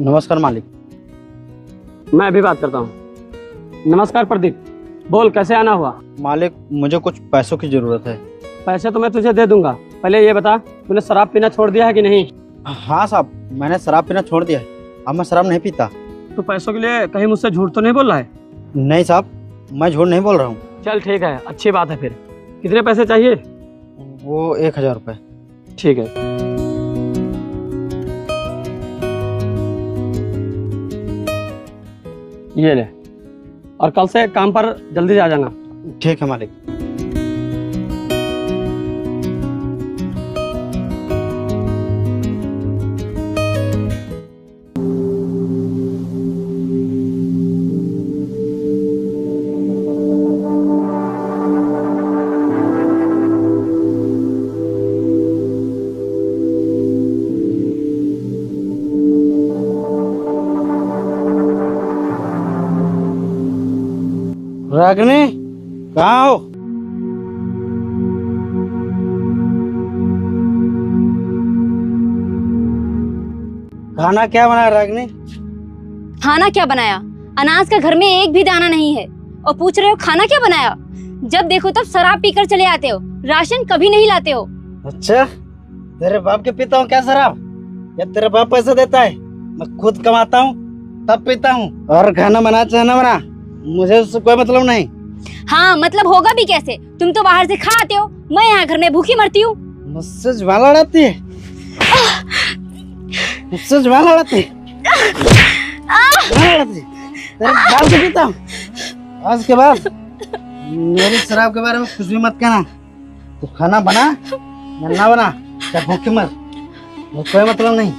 नमस्कार मालिक। मैं अभी बात करता हूँ। नमस्कार प्रदीप, बोल कैसे आना हुआ? मालिक मुझे कुछ पैसों की जरूरत है। पैसे तो मैं तुझे दे दूंगा, पहले ये बता तूने शराब पीना छोड़ दिया है कि नहीं? हाँ साहब, मैंने शराब पीना छोड़ दिया है। अब मैं शराब नहीं पीता। तू पैसों के लिए कहीं मुझसे झूठ तो नहीं बोल रहा है? नहीं साहब, मैं झूठ नहीं बोल रहा हूँ। चल ठीक है, अच्छी बात है। फिर कितने पैसे चाहिए? वो 1000 रुपये। ठीक है। ये ले, और कल से काम पर जल्दी आ जाना। ठीक है मालिक। रागिनी, कहाँ हो? खाना क्या बना रागिनी? खाना क्या बनाया? अनाज का घर में एक भी दाना नहीं है और पूछ रहे हो खाना क्या बनाया? जब देखो तब शराब पीकर चले आते हो, राशन कभी नहीं लाते हो। अच्छा, तेरे बाप के पीता हूँ क्या शराब? या तेरा बाप पैसे देता है? मैं खुद कमाता हूँ तब पीता हूँ। और खाना बना चाहे ना बना, मुझे उससे कोई मतलब नहीं। हाँ मतलब होगा भी कैसे? तुम तो बाहर से खा आते हो, मैं यहाँ घर में भूखी मरती हूँ। मुझसे जुबान लड़ाती है? मुझसे जुबान लड़ाती है? जुबान लड़ाती है? तेरे बाप के पीता हूँ। आज के बाद मेरी शराब के बारे में कुछ भी मत कहना। तू खाना बना या ना बना, क्या भूखी मर, मुझे कोई मतलब नहीं।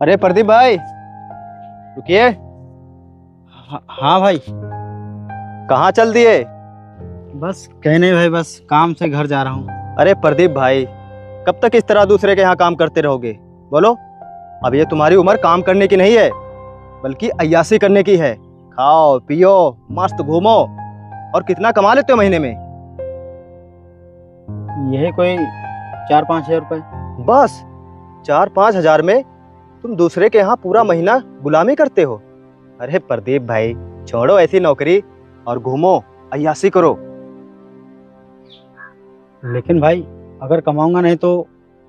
अरे प्रदीप भाई, रुकिए। हाँ भाई। कहाँ चल दिए? बस कहीं नहीं भाई, बस काम से घर जा रहा हूँ। अरे प्रदीप भाई, कब तक इस तरह दूसरे के यहाँ काम करते रहोगे? बोलो, अब ये तुम्हारी उम्र काम करने की नहीं है, बल्कि अय्यासी करने की है। खाओ पियो, मस्त घूमो, और कितना कमा लेते हो महीने में? यही कोई 4-5 हजार रुपए। बस 4-5 हजार में तुम दूसरे के यहाँ पूरा महीना गुलामी करते हो? अरे प्रदीप भाई, छोड़ो ऐसी नौकरी और घूमो, अय्यासी करो। लेकिन भाई, अगर कमाऊंगा नहीं तो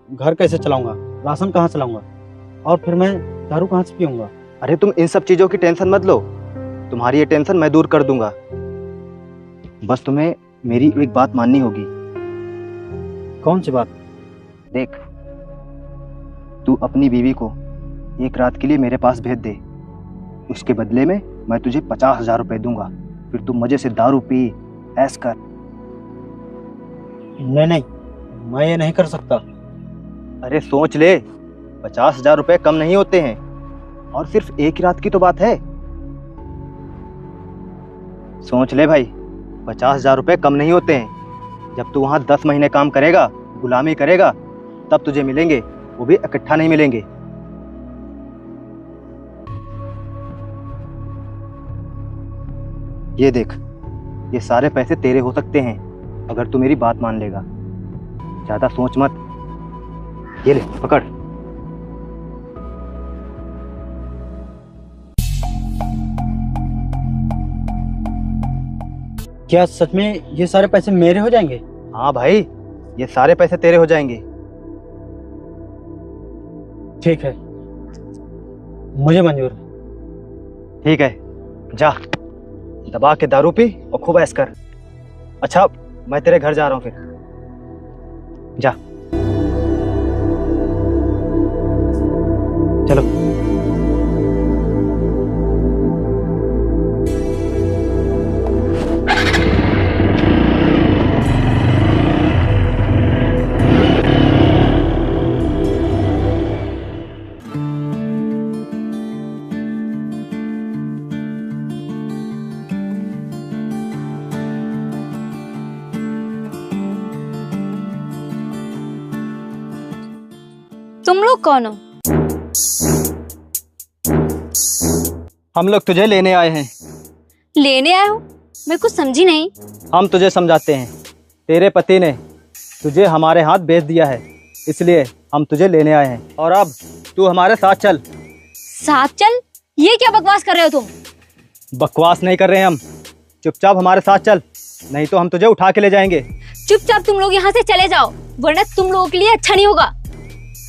घर कैसे चलाऊंगा, राशन कहाँ से लाऊंगा, और फिर मैं दारू कहाँ से पीऊंगा? अरे तुम इन सब चीजों की टेंशन मत लो, तुम्हारी ये टेंशन मैं दूर कर दूंगा। बस तुम्हें मेरी एक बात माननी होगी। कौन सी बात? देख, तू अपनी बीवी को एक रात के लिए मेरे पास भेज दे, उसके बदले में मैं तुझे 50,000 रुपए दूंगा। फिर तू मजे से दारू पी, ऐश कर। नहीं, मैं ये नहीं कर सकता। अरे सोच ले, 50,000 रुपए कम नहीं होते हैं, और सिर्फ एक ही रात की तो बात है। सोच ले भाई, 50,000 रुपए कम नहीं होते हैं। जब तू वहां 10 महीने काम करेगा, गुलामी करेगा, तब तुझे मिलेंगे, वो भी इकट्ठा नहीं मिलेंगे। ये देख, ये सारे पैसे तेरे हो सकते हैं अगर तू मेरी बात मान लेगा। ज्यादा सोच मत। ये ले, पकड़। क्या सच में ये सारे पैसे मेरे हो जाएंगे? हाँ भाई, ये सारे पैसे तेरे हो जाएंगे। ठीक है, मुझे मंजूर है। ठीक है, जा दबा के दारू पी और खूब ऐश कर। अच्छा, मैं तेरे घर जा रहा हूँ, फिर जा। चलो। तुम लोग कौन हो? हम लोग तुझे लेने आए हैं। लेने आए हो? मैं कुछ समझी नहीं। हम तुझे समझाते हैं। तेरे पति ने तुझे हमारे हाथ बेच दिया है, इसलिए हम तुझे लेने आए हैं। और अब तू हमारे साथ चल। साथ चल? ये क्या बकवास कर रहे हो तुम? बकवास नहीं कर रहे हैं हम। चुपचाप हमारे साथ चल, नहीं तो हम तुझे उठा के ले जाएंगे। चुपचाप तुम लोग यहाँ से चले जाओ, वरना तुम लोगों के लिए अच्छा नहीं होगा।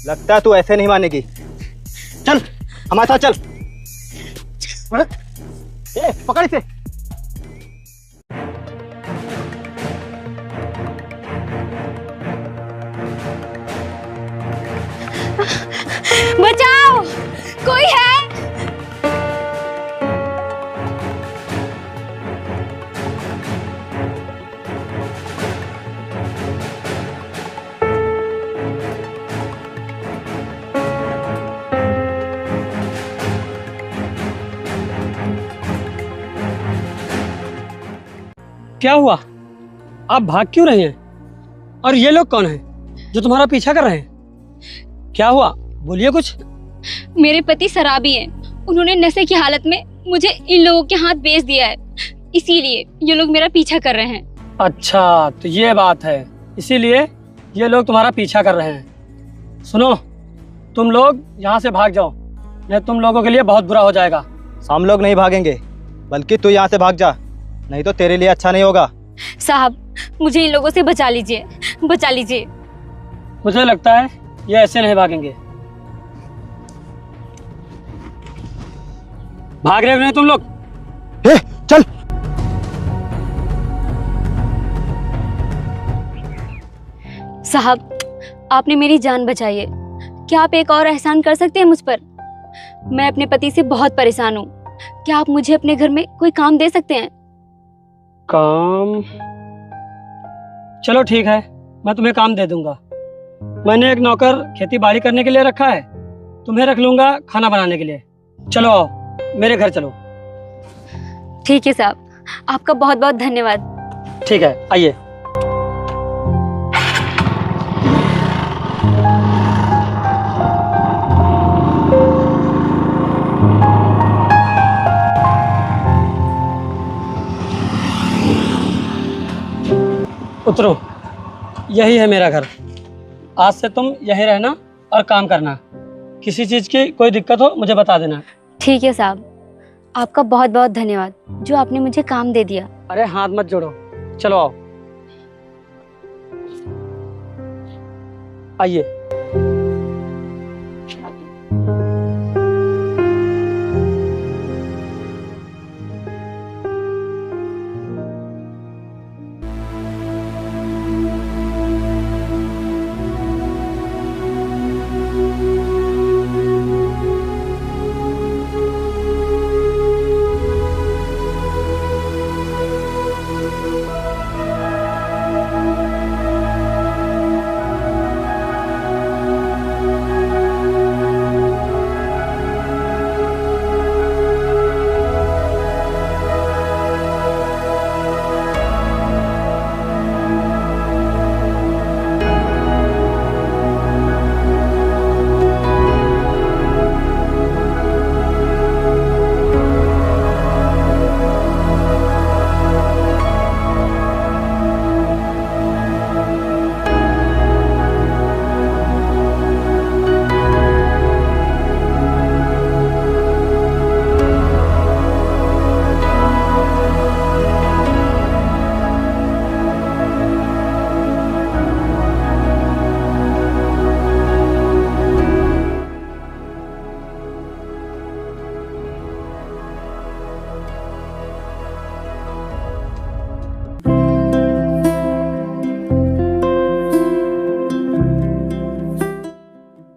लगता है तू ऐसे नहीं मानेगी। चल हमारे साथ चल। ए, पकड़ इसे। बचाओ, कोई है? क्या हुआ? आप भाग क्यों रहे हैं? और ये लोग कौन हैं जो तुम्हारा पीछा कर रहे हैं? क्या हुआ, बोलिए कुछ। मेरे पति शराबी हैं। उन्होंने नशे की हालत में मुझे इन लोगों के हाथ बेच दिया है, इसीलिए ये लोग मेरा पीछा कर रहे हैं। अच्छा, तो ये बात है, इसीलिए ये लोग तुम्हारा पीछा कर रहे हैं। सुनो, तुम लोग यहाँ से भाग जाओ, नहीं तुम लोगों के लिए बहुत बुरा हो जाएगा। हम लोग नहीं भागेंगे, बल्कि तू यहाँ से भाग जा, नहीं तो तेरे लिए अच्छा नहीं होगा। साहब, मुझे इन लोगों से बचा लीजिए, बचा लीजिए। मुझे लगता है ये ऐसे नहीं भागेंगे। भाग रहे हो नहीं तुम लोग? ए, चल। साहब, आपने मेरी जान बचाई है। क्या आप एक और एहसान कर सकते हैं मुझ पर? मैं अपने पति से बहुत परेशान हूँ। क्या आप मुझे अपने घर में कोई काम दे सकते हैं? काम? चलो ठीक है, मैं तुम्हें काम दे दूंगा। मैंने एक नौकर खेती बाड़ी करने के लिए रखा है, तुम्हें रख लूंगा खाना बनाने के लिए। चलो आओ, मेरे घर चलो। ठीक है साहब, आपका बहुत बहुत धन्यवाद। ठीक है, आइए। उतरो, यही है मेरा घर। आज से तुम यहीं रहना और काम करना। किसी चीज की कोई दिक्कत हो मुझे बता देना। ठीक है साहब, आपका बहुत बहुत धन्यवाद जो आपने मुझे काम दे दिया। अरे हाथ मत जोड़ो, चलो आओ, आइए।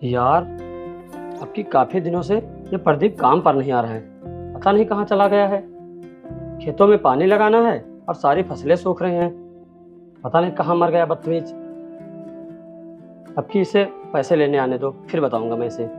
यार, अब की काफी दिनों से ये प्रदीप काम पर नहीं आ रहा है। पता नहीं कहाँ चला गया है। खेतों में पानी लगाना है और सारी फसलें सूख रही हैं। पता नहीं कहाँ मर गया बदतमीज। अब की इसे पैसे लेने आने दो, फिर बताऊंगा मैं इसे।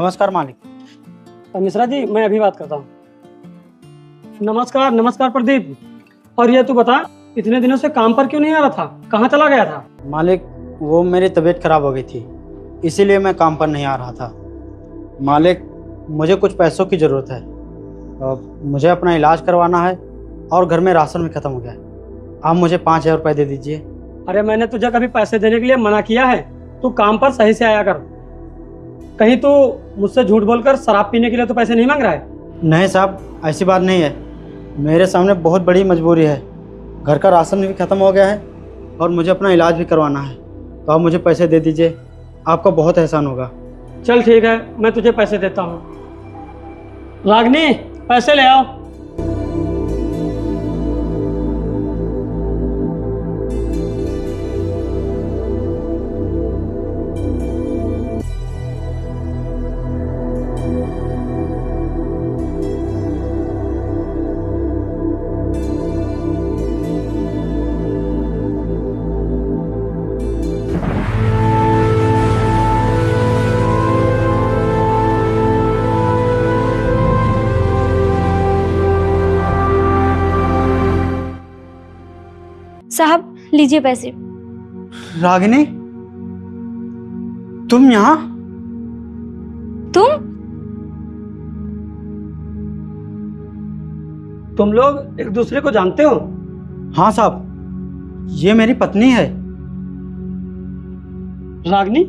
नमस्कार मालिक। मिश्रा जी, मैं अभी बात करता हूँ। नमस्कार नमस्कार प्रदीप। और ये तू बता, इतने दिनों से काम पर क्यों नहीं आ रहा था? कहाँ चला गया था? मालिक, वो मेरी तबीयत खराब हो गई थी, इसीलिए मैं काम पर नहीं आ रहा था। मालिक, मुझे कुछ पैसों की ज़रूरत है। मुझे अपना इलाज करवाना है और घर में राशन भी ख़त्म हो गया है। आप मुझे 5,000 रुपये दे दीजिए। अरे मैंने तुझे कभी पैसे देने के लिए मना किया है? तू काम पर सही से आया कर। कहीं तू मुझसे झूठ बोलकर शराब पीने के लिए तो पैसे नहीं मांग रहा है? नहीं साहब, ऐसी बात नहीं है। मेरे सामने बहुत बड़ी मजबूरी है। घर का राशन भी ख़त्म हो गया है और मुझे अपना इलाज भी करवाना है। तो आप मुझे पैसे दे दीजिए, आपका बहुत एहसान होगा। चल ठीक है, मैं तुझे पैसे देता हूँ। रागनी, पैसे ले आओ। साहब लीजिए पैसे। रागिनी, तुम यहाँ? तुम लोग एक दूसरे को जानते हो? हाँ साहब, ये मेरी पत्नी है। रागनी,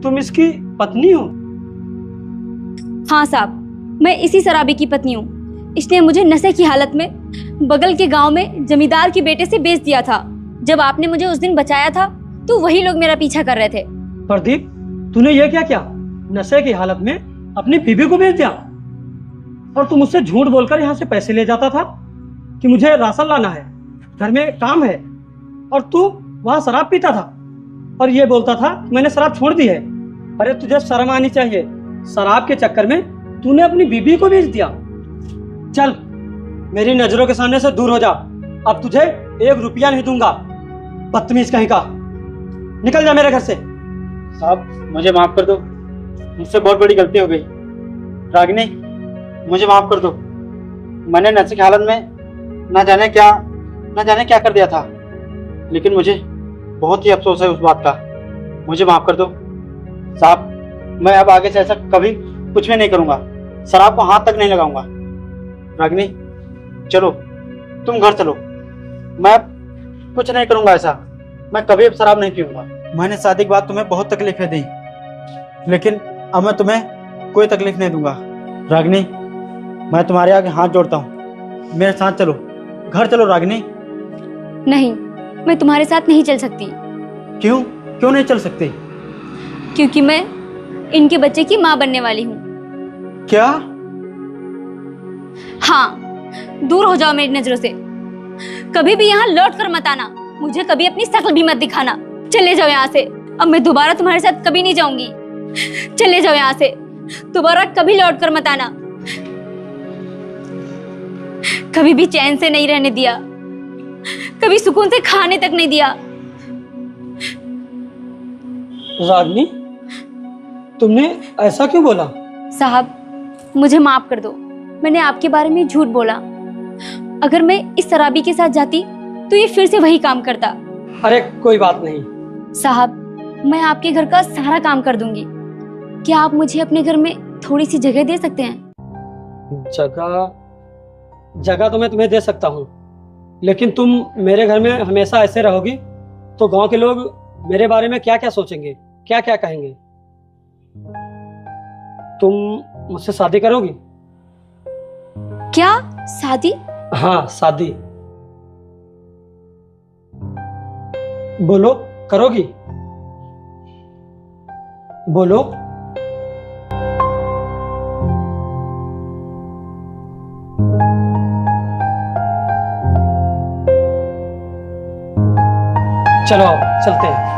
तुम इसकी पत्नी हो? हाँ साहब, मैं इसी शराबी की पत्नी हूँ। इसने मुझे नशे की हालत में बगल के गांव में जमींदार के बेटे से बेच दिया था। जब आपने मुझे उस दिन बचाया था तो वही लोग मेरा पीछा कर रहे थे। प्रदीप, तूने ये क्या किया? नशे की हालत में अपनी बीवी को बेच दिया? और तू मुझसे झूठ बोलकर यहाँ से पैसे ले जाता था कि मुझे राशन लाना है, घर में काम है, और तू वहां शराब पीता था और ये बोलता था मैंने शराब छोड़ दी है। अरे तुझे शर्म आनी चाहिए। शराब के चक्कर में तूने अपनी बीवी को बेच दिया। चल मेरी नजरों के सामने से दूर हो जा। अब तुझे 1 रुपया नहीं दूंगा। बदतमीज कहीं का, निकल जा मेरे घर से। साहब, मुझे माफ़ कर दो, मुझसे बहुत बड़ी गलती हो गई। रागिनी, मुझे माफ़ कर दो। मैंने नशे की हालत में ना जाने क्या कर दिया था, लेकिन मुझे बहुत ही अफसोस है उस बात का। मुझे माफ़ कर दो साहब। मैं अब आगे से ऐसा कभी कुछ भी नहीं करूँगा। शराब को हाथ तक नहीं लगाऊंगा। रागिनी, चलो, तुम घर चलो। मैं अब कुछ नहीं करूँगा ऐसा। मैं कभी अब शराब नहीं पीऊँगा। मैंने शादी के बाद तुम्हें बहुत तकलीफें दी, लेकिन अब मैं तुम्हें कोई तकलीफ नहीं दूंगा। रागिनी, मैं तुम्हारे आगे हाथ जोड़ता हूँ, मेरे साथ चलो। घर चलो रागिनी। नहीं, मैं तुम्हारे साथ नहीं चल सकती। क्यों नहीं चल सकती? क्योंकि मैं इनके बच्चे की माँ बनने वाली हूँ। क्या? हाँ, दूर हो जाओ मेरी नजरों से। कभी भी यहाँ लौट कर मत आना। मुझे कभी अपनी शक्ल भी मत दिखाना। चले जाओ यहाँ से। अब मैं दोबारा तुम्हारे साथ कभी नहीं जाऊंगी। चले जाओ यहाँ से। दोबारा कभी लौट कर मत आना। कभी भी चैन से नहीं रहने दिया, कभी सुकून से खाने तक नहीं दिया। रागनी, तुमने ऐसा क्यों बोला? साहब, मुझे माफ कर दो। मैंने आपके बारे में झूठ बोला। अगर मैं इस शराबी के साथ जाती तो ये फिर से वही काम करता। अरे कोई बात नहीं साहब, मैं आपके घर का सारा काम कर दूंगी। क्या आप मुझे अपने घर में थोड़ी सी जगह दे सकते हैं? जगह तो मैं तुम्हें दे सकता हूँ, लेकिन तुम मेरे घर में हमेशा ऐसे रहोगी तो गांव के लोग मेरे बारे में क्या क्या सोचेंगे, क्या क्या कहेंगे। तुम मुझसे शादी करोगी? क्या शादी? हाँ, शादी। बोलो, करोगी? बोलो। चलो चलते हैं।